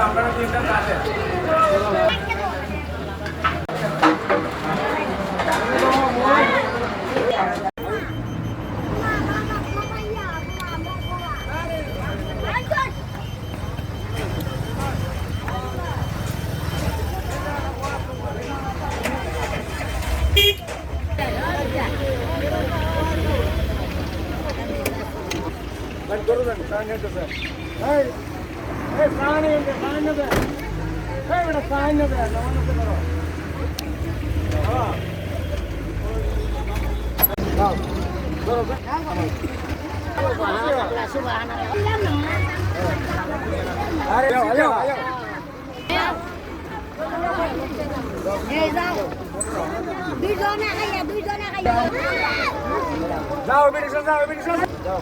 আপনারা তিনটা আছে যাও বেরিয়ে যাও বেরিয়ে যাও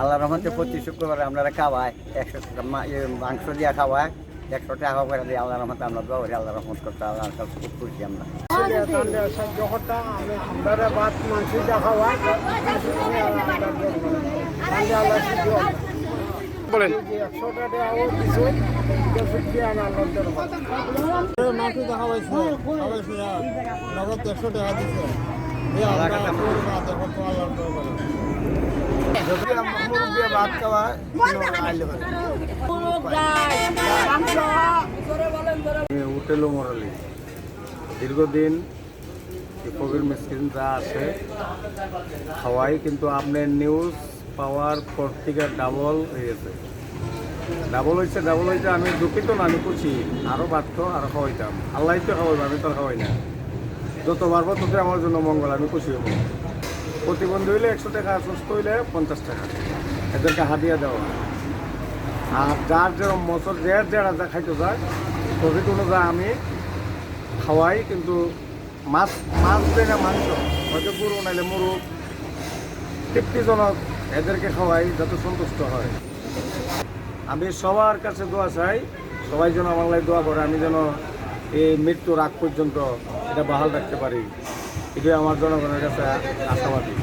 আল্লাহ রহমতে প্রতি শুক্রবারে আমরা খাওয়াই 100 মাংস দিয়া খাওয়াই 100 টাকা করে দিয়ে আল্লাহ রহমতে আমরা দৌড়ি আল্লাহ রহমত করতে আল্লাহ কাছে খুব খুশি আমরা বলেন মাটি দেখা পাইছে নগদ 100 টাকা দিচ্ছে ভাত খাওয়া হোটেল মরালি দীর্ঘদিন ফকির মিসকিন যা আছে খাওয়াই কিন্তু আপনার নিউজ পাওয়ার পর থেকে ডাবল হয়েছে ডাবল হয়েছে আমি দুঃখিত না আমি খুশি আরও বাড়তো আরও খাওয়াইতাম আল্লাহ তো খাওয়াইব আমি তো খাওয়াই না যত পারবো তত আমার জন্য মঙ্গল আমি খুশি হব প্রতিবন্ধী হইলে 100 টাকা সুস্থ হইলে 50 টাকা এদেরকে হাদিয়া দেওয়া আর যার যেরকম মশর যারা যা খাইতে যায় প্রফিট অনুযায়ী আমি খাওয়াই কিন্তু মাছ দেয় না মাংস হয়তো গরু নাইলে মুরগ তৃপ্তিজনক এদেরকে খাওয়াই যাতে সন্তুষ্ট হয় আমি সবার কাছে দোয়া চাই সবাই যেন আমার লাই দোয়া করে আমি যেন এই মৃত্যুর আগ পর্যন্ত এটা বহাল রাখতে পারি এটাই আমার জনগণের কাছে আশাবাদী।